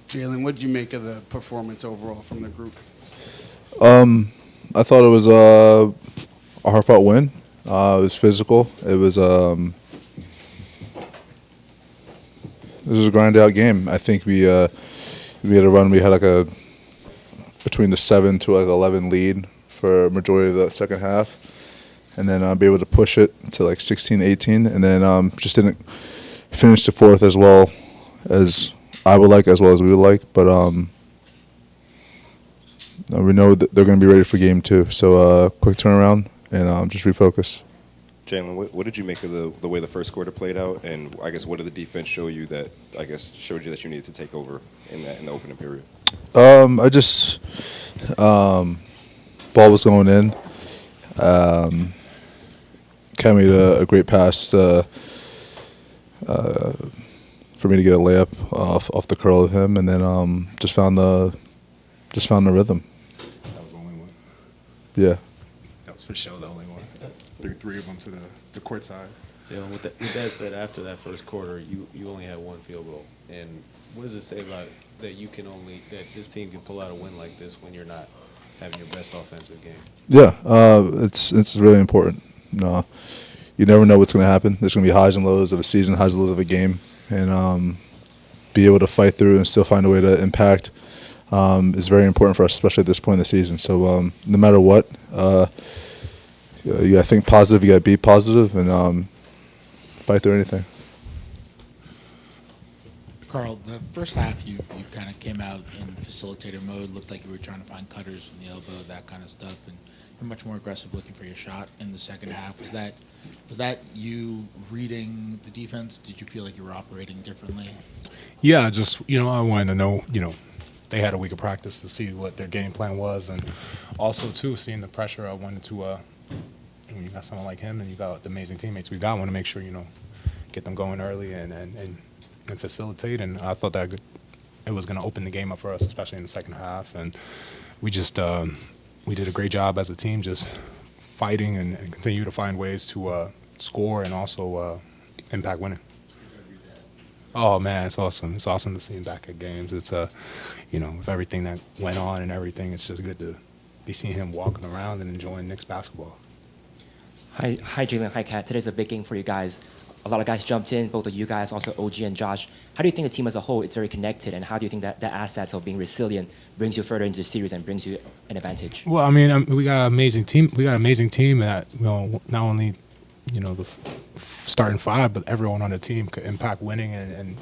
Jalen, what did you make of the performance overall from the group? I thought it was a hard-fought win. It was physical. It was a grind-out game. I think we had a run. We had like a between the 7 to like 11 lead for a majority of the second half, and then be able to push it to like 16, 18, and then just didn't finish the fourth as well as I would like, as well as we would like. But we know that they're going to be ready for game two. So quick turnaround and just refocus. Jalen, what did you make of the way the first quarter played out, and I guess what did the defense show you that showed you that you needed to take over in the opening period? I just ball was going in. Cam made a great pass for me to get a layup off the curl of him, and then just found the rhythm. That was the only one. Yeah. That was for sure the only one. Threw three of them to the court side. Jalen, with that said, after that first quarter, you only had one field goal. And what does it say about that that this team can pull out a win like this when you're not having your best offensive game? Yeah, it's really important. No, you never know what's going to happen. There's going to be highs and lows of a season, highs and lows of a game, and be able to fight through and still find a way to impact is very important for us, especially at this point in the season. So no matter what, you got to think positive, you got to be positive, and fight through anything. Karl, the first half you kind of came out in facilitator mode, looked like you were trying to find cutters from the elbow, that kind of stuff, and you're much more aggressive looking for your shot in the second half. Was that you reading the defense? Did you feel like you were operating differently? Yeah, just, I wanted to know, they had a week of practice to see what their game plan was, and also, too, seeing the pressure, I wanted to, when you got someone like him and you got the amazing teammates we got, I want to make sure, get them going early and facilitate, and I thought that it was going to open the game up for us, especially in the second half, and we just we did a great job as a team just fighting and continue to find ways to score and also impact winning. Oh, man, it's awesome. It's awesome to see him back at games. It's, with everything that went on and everything, it's just good to be seeing him walking around and enjoying Knicks basketball. Hi, Jalen. Hi, Kat. Today's a big game for you guys. A lot of guys jumped in, both of you guys, also OG and Josh. How do you think the team as a whole is very connected, and how do you think that the assets of being resilient brings you further into the series and brings you an advantage? Well, we got an amazing team. We got an amazing team that not only the starting five, but everyone on the team could impact winning and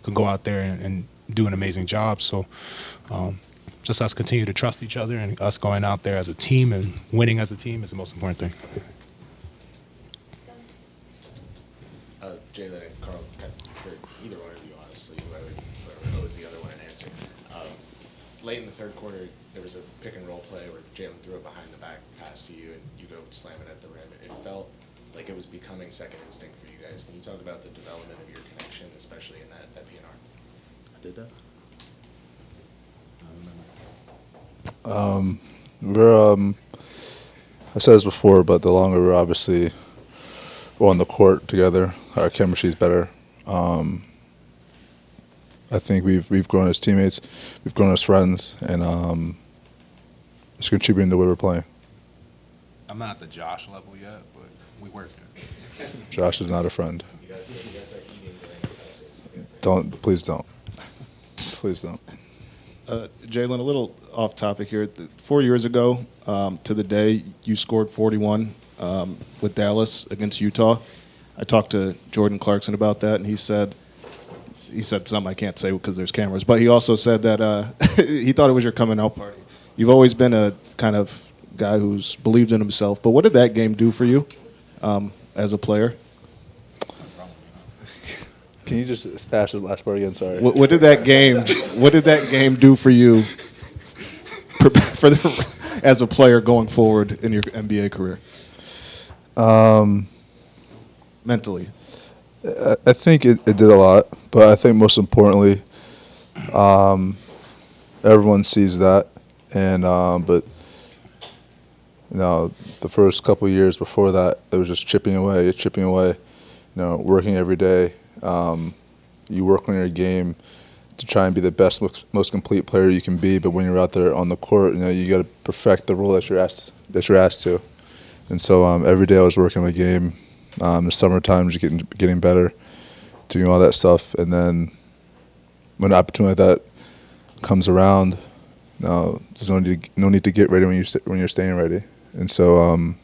could go out there and do an amazing job. So just us continue to trust each other and us going out there as a team and winning as a team is the most important thing. Jalen and Karl, for either one of you, honestly, whoever knows the other one and answer. Late in the third quarter, there was a pick and roll play where Jalen threw it behind the back pass to you, and you go slam it at the rim. It felt like it was becoming second instinct for you guys. Can you talk about the development of your connection, especially in that PNR? I did that. I said this before, but the longer we're on the court together, our chemistry is better. I think we've grown as teammates, we've grown as friends, and it's contributing to the way we're playing. I'm not at the Josh level yet, but we work it. Josh is not a friend. You guys are eating during practice. Please don't. Please don't. Jalen, a little off topic here. 4 years ago, to the day, you scored 41 with Dallas against Utah. I talked to Jordan Clarkson about that, and he said something I can't say because there's cameras, but he also said that he thought it was your coming out party. You've always been a kind of guy who's believed in himself, but what did that game do for you as a player? Can you just ask the last part again? Sorry. What did that game? What did that game do for you as a player going forward in your NBA career? Mentally, I think it did a lot, but I think most importantly, everyone sees that, and but the first couple of years before that, it was just chipping away, working every day. You work on your game to try and be the best, most complete player you can be. But when you're out there on the court, you got to perfect the role that you're asked to. And so every day I was working my game. The summertime, just getting better, doing all that stuff. And then when an opportunity like that comes around, there's no need to get ready when you're staying ready. And so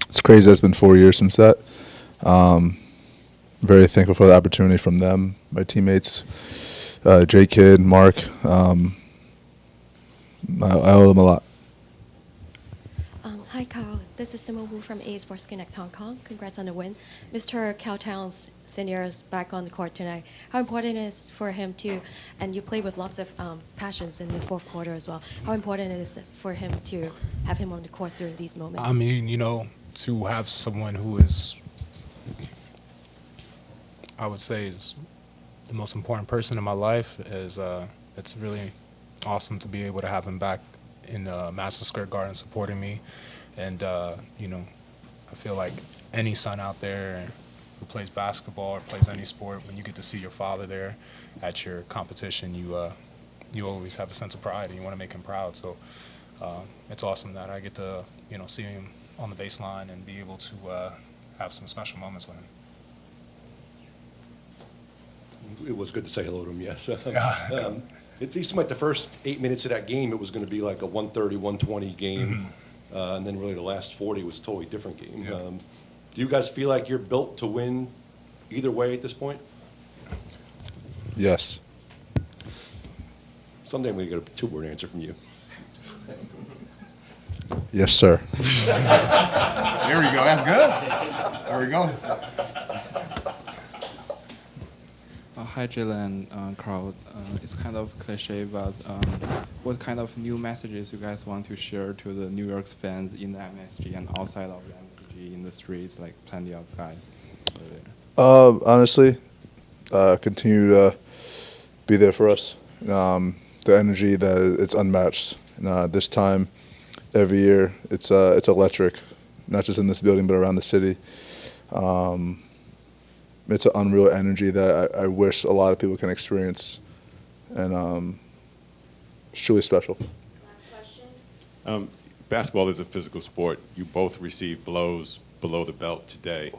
it's crazy. It's been 4 years since that. Very thankful for the opportunity from them, my teammates, J Kidd, Mark. I owe them a lot. Hi, Carl. This is Simone Wu from A Sports Connect Hong Kong. Congrats on the win. Mr. Cowtown's senior is back on the court tonight. How important is for him to, and you play with lots of passions in the fourth quarter as well, how important it is for him to have him on the court during these moments? I mean, to have someone who is, I would say, is the most important person in my life is, it's really awesome to be able to have him back in Madison Square Garden supporting me. And, I feel like any son out there who plays basketball or plays any sport, when you get to see your father there at your competition, you always have a sense of pride and you want to make him proud. So it's awesome that I get to, see him on the baseline and be able to have some special moments with him. It was good to say hello to him, yes. It seemed like the first 8 minutes of that game, it was going to be like a 130, 120 game. Mm-hmm. And then really the last 40 was a totally different game. Yeah. Do you guys feel like you're built to win either way at this point? Yes. Someday I'm going to get a two-word answer from you. Yes, sir. There we go. That's good. There we go. Hi, Jalen and Carl. It's kind of cliche, but what kind of new messages you guys want to share to the New York's fans in the MSG and outside of the MSG in the streets, like plenty of guys over there? Honestly, continue to be there for us. The energy that it's unmatched. This time, every year, it's electric, not just in this building but around the city. It's an unreal energy that I wish a lot of people can experience, and it's truly special. Last question. Basketball is a physical sport. You both received blows below the belt today.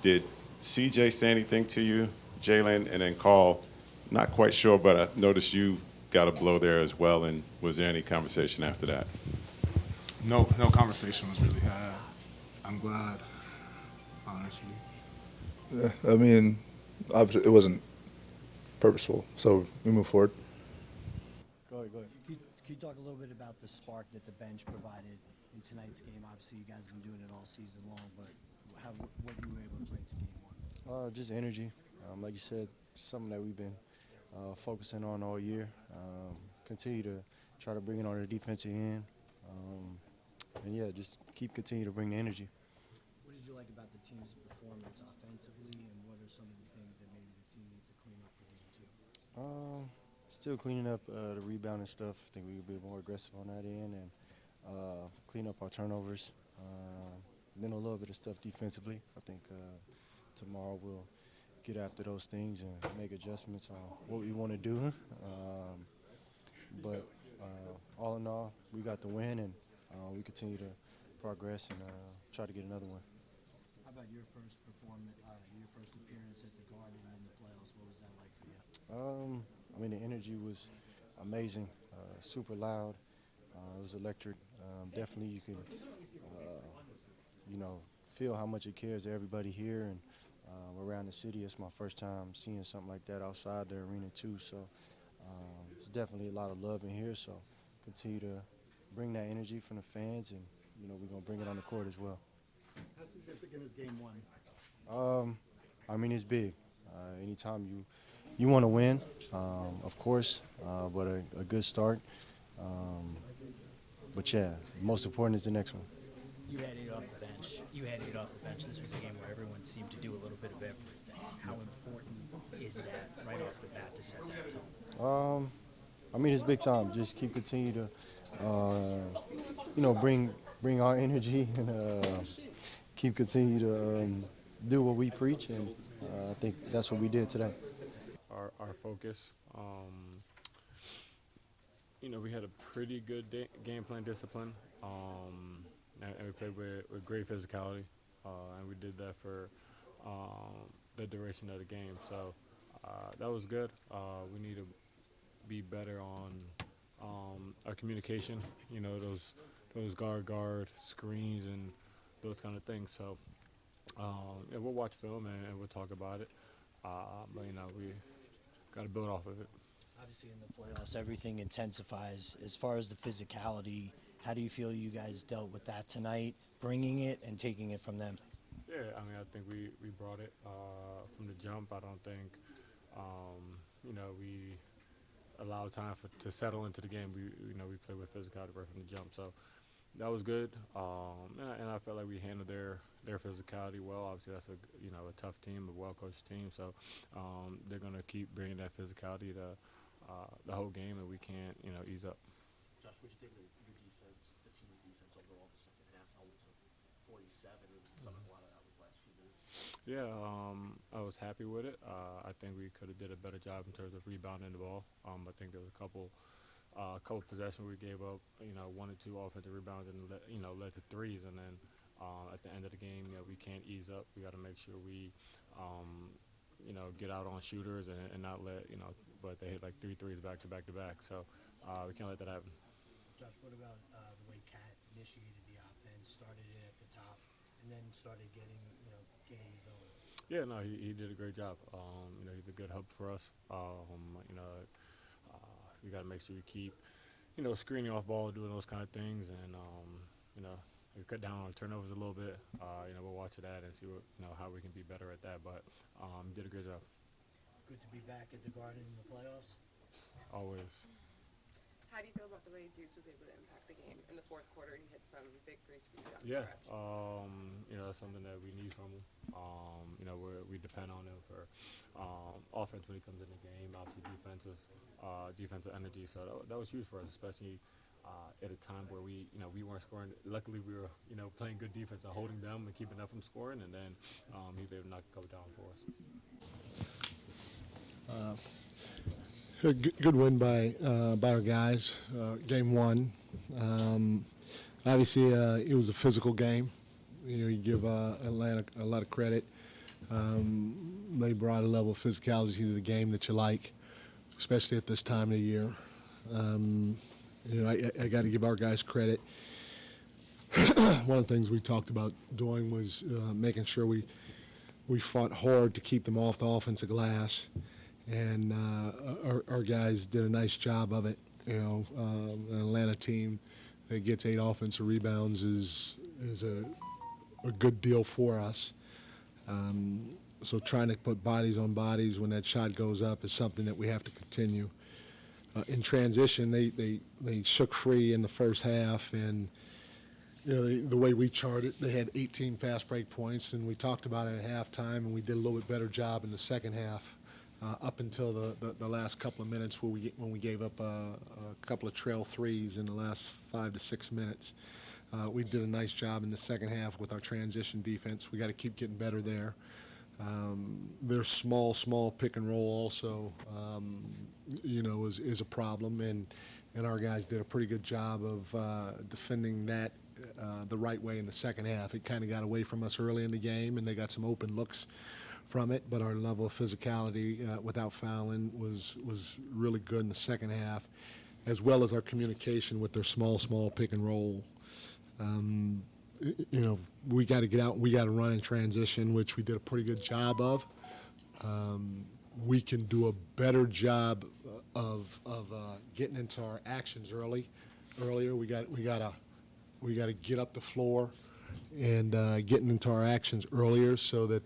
Did CJ say anything to you, Jalen, and then Karl? Not quite sure, but I noticed you got a blow there as well, and was there any conversation after that? No conversation was really had. I'm glad, honestly. Yeah, I mean, obviously it wasn't purposeful, so we move forward. Go ahead. Can you talk a little bit about the spark that the bench provided in tonight's game? Obviously, you guys have been doing it all season long, but what you were able to bring to game one? Just energy. Like you said, something that we've been focusing on all year. Continue to try to bring it on the defensive end. And yeah, just continue to bring the energy. What did you like about the team's performance offensively, and what are some of the things that maybe the team needs to clean up for game two? Still cleaning up the rebounding stuff. I think we could be more aggressive on that end and clean up our turnovers. Then a little bit of stuff defensively. I think tomorrow we'll get after those things and make adjustments on what we want to do. But all in all, we got the win, and we continue to progress and try to get another one. How about your first performance, your first appearance at the Garden in the playoffs? What was that like for you? I mean, the energy was amazing, super loud. It was electric. Definitely, you can, feel how much it cares to everybody here and around the city. It's my first time seeing something like that outside the arena too. So it's definitely a lot of love in here. So continue to bring that energy from the fans, and we're gonna bring it on the court as well. How significant is game one? I mean, it's big. Anytime you want to win, of course, but a good start. But yeah, most important is the next one. You had it off the bench. This was a game where everyone seemed to do a little bit of everything. How important is that right off the bat to set that tone? I mean, it's big time. Just continue to, bring our energy and continue to do what we preach, and I think that's what we did today. our focus. We had a pretty good game plan discipline, and we played with great physicality, and we did that for the duration of the game. So that was good. We need to be better on our communication. Those guard screens and those kind of things. So we'll watch film and we'll talk about it. But we got to build off of it. Obviously, in the playoffs, everything intensifies. As far as the physicality, how do you feel you guys dealt with that tonight, bringing it and taking it from them? Yeah, I think we brought it from the jump. I don't think, we allowed time to settle into the game. We played with physicality right from the jump. So that was good. And I felt like we handled their physicality well. Obviously, that's a tough team, a well-coached team. So they're going to keep bringing that physicality to the whole game, and we can't, ease up. Josh, what do you think of your defense, the team's defense overall the second half? How was it? 47, and a lot of that was last few minutes. Yeah, I was happy with it. I think we could have did a better job in terms of rebounding the ball. I think there was a couple possessions we gave up, 1 or 2 offensive rebounds and led to threes, and then at the end of the game, we can't ease up. We got to make sure we get out on shooters and not let, but they hit like 3 threes back to back to back. So we can't let that happen. Josh, what about the way Cat initiated the offense, started it at the top, and then started getting his own? Yeah, no, he did a great job. He's a good hub for us. We got to make sure we keep, screening off ball, doing those kind of things, and we cut down on turnovers a little bit. We'll watch that and see what, how we can be better at that. But did a great job. Good to be back at the Garden in the playoffs. Always. How do you feel about the way Deuce was able to impact the game in the fourth quarter? He hit some big threes for you down the stretch. That's something that we need from him. We depend on him for offense when he comes in the game. Obviously, defensive energy. So that was huge for us, especially at a time where we weren't scoring. Luckily, we were playing good defense and holding them and keeping them from scoring, and then he was able to knock a couple down for us. Good win by our guys. Game 1. Obviously, it was a physical game. You give Atlanta a lot of credit. They brought a level of physicality to the game that you like, especially at this time of the year. I got to give our guys credit. One of the things we talked about doing was making sure we fought hard to keep them off the offensive glass. And our guys did a nice job of it. An Atlanta team that gets 8 offensive rebounds is a good deal for us. So trying to put bodies on bodies when that shot goes up is something that we have to continue. In transition, they shook free in the first half, and the way we charted, they had 18 fast break points, and we talked about it at halftime, and we did a little bit better job in the second half. Up until the last couple of minutes when we gave up a couple of trail threes in the last 5 to 6 minutes. We did a nice job in the second half with our transition defense. We got to keep getting better there. Their small pick and roll also, is a problem, and our guys did a pretty good job of defending that the right way in the second half. It kind of got away from us early in the game, and they got some open looks from it, but our level of physicality without fouling was really good in the second half, as well as our communication with their small pick and roll. We got to get out, we got to run in transition, which we did a pretty good job of. We can do a better job of getting into our actions earlier. We got to get up the floor and getting into our actions earlier so that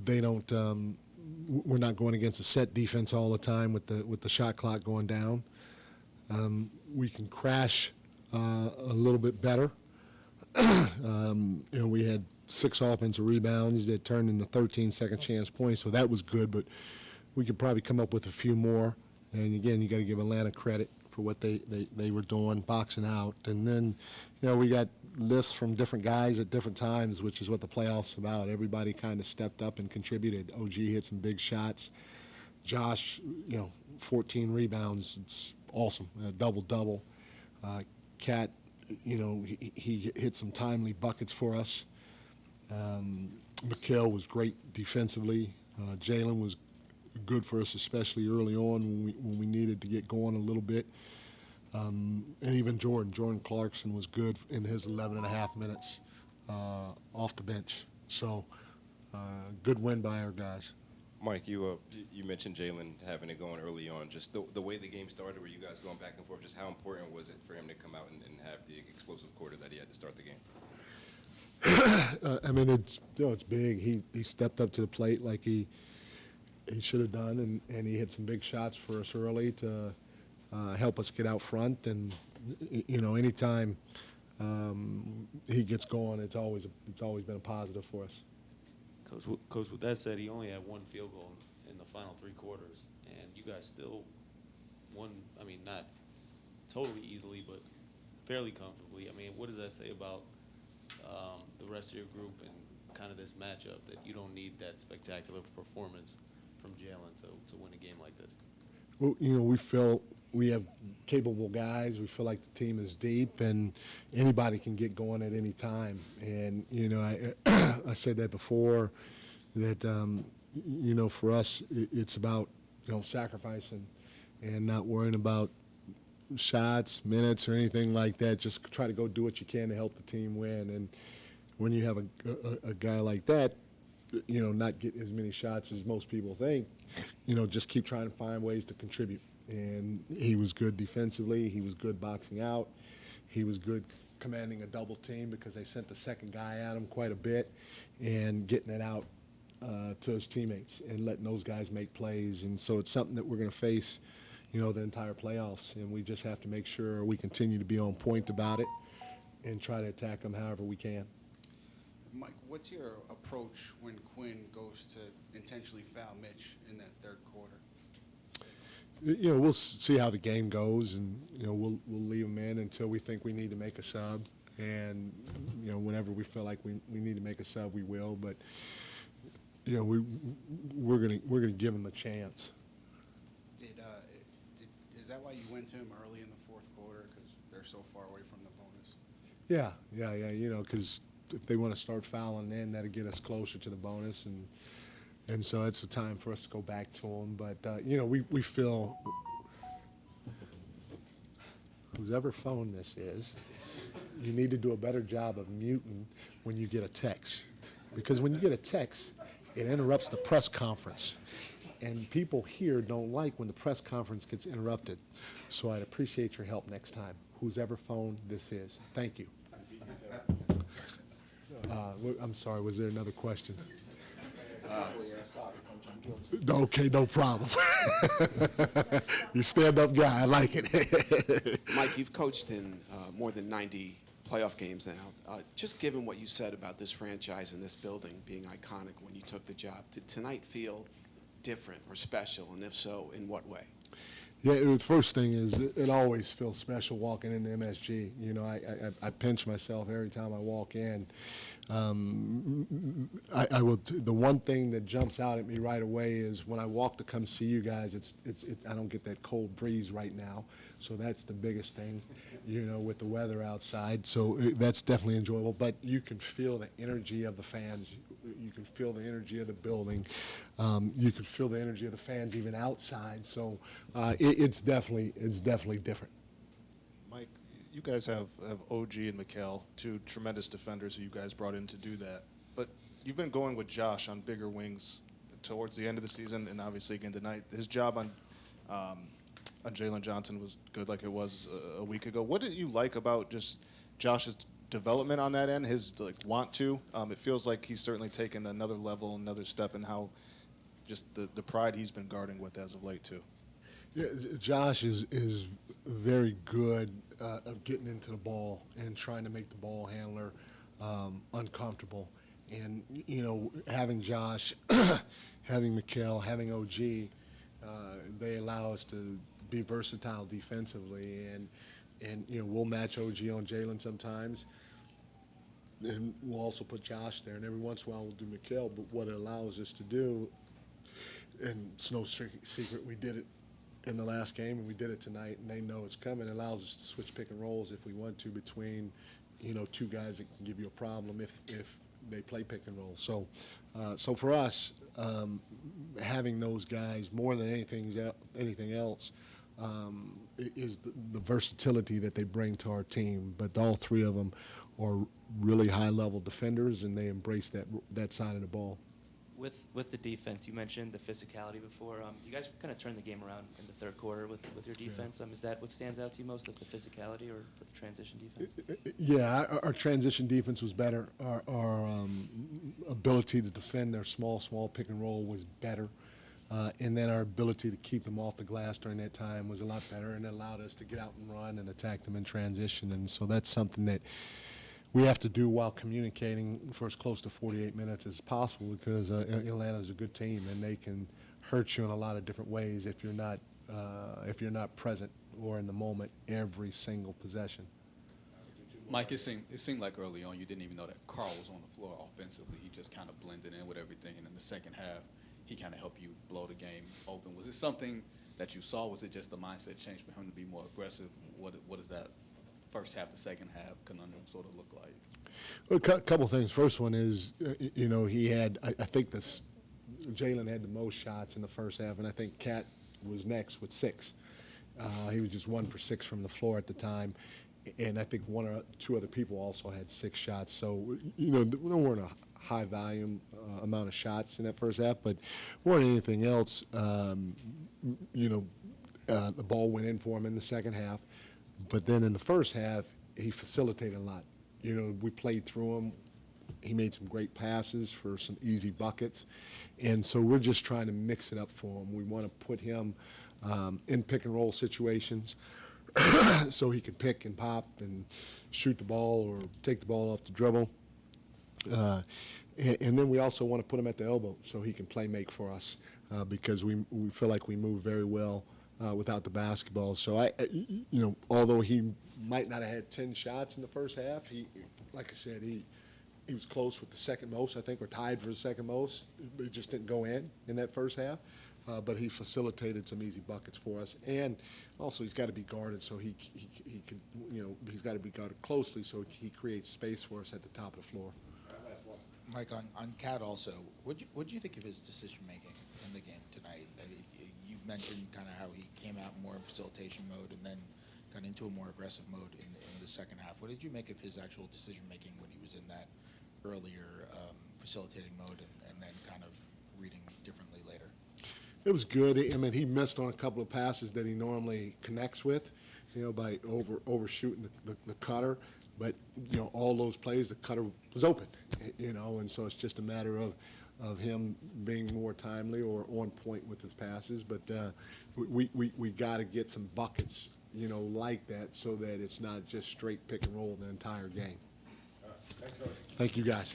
they don't. We're not going against a set defense all the time with the shot clock going down. We can crash a little bit better. We had 6 offensive rebounds that turned into 13 second chance points, so that was good. But we could probably come up with a few more. And again, you got to give Atlanta credit. for what they were doing, boxing out. And then, we got lifts from different guys at different times, which is what the playoffs about. Everybody kind of stepped up and contributed. OG hit some big shots. Josh, 14 rebounds. It's awesome. Double-double. Cat, he hit some timely buckets for us. Mikal was great defensively. Jalen was good for us, especially early on when we needed to get going a little bit. And even Jordan Clarkson was good in his 11 and a half minutes off the bench. So good win by our guys. Mike, you mentioned Jalen having it going early on. Just the way the game started, were you guys going back and forth? Just how important was it for him to come out and have the explosive quarter that he had to start the game? I mean, it's big. He stepped up to the plate like he should have done, and he hit some big shots for us early to help us get out front. And anytime he gets going, it's always been a positive for us. Coach, with that said, he only had one field goal in the final 3 quarters, and you guys still won. I mean, not totally easily, but fairly comfortably. I mean, what does that say about the rest of your group and kind of this matchup, that you don't need that spectacular performance from Jalen to win a game like this? Well, we feel we have capable guys. We feel like the team is deep, and anybody can get going at any time. And I said that before, that for us it's about sacrificing and not worrying about shots, minutes, or anything like that. Just try to go do what you can to help the team win. And when you have a guy like that, not get as many shots as most people think, just keep trying to find ways to contribute. And he was good defensively. He was good boxing out. He was good commanding a double team because they sent the second guy at him quite a bit and getting it out to his teammates and letting those guys make plays. And so it's something that we're going to face, the entire playoffs. And we just have to make sure we continue to be on point about it and try to attack them however we can. Mike, what's your approach when Quinn goes to intentionally foul Mitch in that third quarter? We'll see how the game goes, and we'll leave him in until we think we need to make a sub. And whenever we feel like we need to make a sub, we will. But we're gonna give him a chance. Is that why you went to him early in the fourth quarter, because they're so far away from the bonus? Yeah. Because if they want to start fouling in, that'll get us closer to the bonus, and so it's a time for us to go back to them. But we feel, whoever phone this is, you need to do a better job of muting when you get a text, because when you get a text, it interrupts the press conference. And people here don't like when the press conference gets interrupted. So I'd appreciate your help next time, whose ever phone this is. Thank you. I'm sorry, was there another question? Okay, no problem. You stand-up guy, I like it. Mike, you've coached in more than 90 playoff games now. Just given what you said about this franchise and this building being iconic when you took the job, did tonight feel different or special, and if so, in what way? Yeah, the first thing is it always feels special walking into MSG. I pinch myself every time I walk in. I will. The one thing that jumps out at me right away is when I walk to come see you guys. I don't get that cold breeze right now, so that's the biggest thing. With the weather outside, so that's definitely enjoyable. But you can feel the energy of the fans. You can feel the energy of the building. You can feel the energy of the fans even outside. So it's definitely different. Mike, you guys have OG and Mikal, 2 tremendous defenders who you guys brought in to do that. But you've been going with Josh on bigger wings towards the end of the season, and obviously again tonight. His job on Jalen Johnson was good, like it was a week ago. What did you like about just Josh's development on that end? His want to. It feels like he's certainly taken another level, another step in how just the pride he's been guarding with as of late too. Yeah, Josh is very good of getting into the ball and trying to make the ball handler uncomfortable. And having Josh, having Mikal, having OG, they allow us to be versatile defensively, and we'll match OG on Jalen sometimes, and we'll also put Josh there, and every once in a while we'll do Mikal. But what it allows us to do, and it's no secret, we did it in the last game, and we did it tonight, and they know it's coming. It allows us to switch pick and rolls if we want to between, two guys that can give you a problem if they play pick and roll. So for us, having those guys more than anything else is the versatility that they bring to our team. But all three of them are really high-level defenders, and they embrace that side of the ball. With the defense, you mentioned the physicality before. You guys kind of turned the game around in the third quarter with your defense. Is that what stands out to you most, the physicality, or with the transition defense? Yeah, our transition defense was better. Our ability to defend their small pick and roll was better. And then our ability to keep them off the glass during that time was a lot better, and it allowed us to get out and run and attack them in transition. And so that's something that we have to do while communicating for as close to 48 minutes as possible, because Atlanta's a good team, and they can hurt you in a lot of different ways if you're not present or in the moment every single possession. Mike, it seemed like early on you didn't even know that Karl was on the floor offensively. He just kind of blended in with everything, and in the second half, he kind of helped you blow the game open. Was it something that you saw? Was it just a mindset change for him to be more aggressive? What is that first half to second half conundrum sort of look like? Well, a couple things. First one is, he had, I think Jalen had the most shots in the first half, and I think Cat was next with 6. He was just 1 for 6 from the floor at the time, and I think 1 or 2 other people also had 6 shots. So, we weren't a high volume amount of shots in that first half, but more than anything else, the ball went in for him in the second half. But then in the first half, he facilitated a lot. We played through him. He made some great passes for some easy buckets. And so we're just trying to mix it up for him. We want to put him in pick and roll situations so he can pick and pop and shoot the ball or take the ball off the dribble. And then we also want to put him at the elbow so he can play make for us because we feel like we move very well without the basketball. So although he might not have had 10 shots in the first half, like I said, he was close with the second most, I think, or tied for the second most. It just didn't go in that first half. But he facilitated some easy buckets for us, and also he's got to be guarded so he could, he's got to be guarded closely so he creates space for us at the top of the floor. Mike, on Cat also, what do you think of his decision making in the game tonight? You mentioned kind of how he came out more in facilitation mode and then got into a more aggressive mode in the second half. What did you make of his actual decision making when he was in that earlier facilitating mode and then kind of reading differently later? It was good. I mean, he missed on a couple of passes that he normally connects with, by overshooting the cutter. But, all those plays, the cutter was open, and so it's just a matter of him being more timely or on point with his passes. But we got to get some buckets, like that so that it's not just straight pick and roll the entire game. Thanks, Coach. Thank you, guys.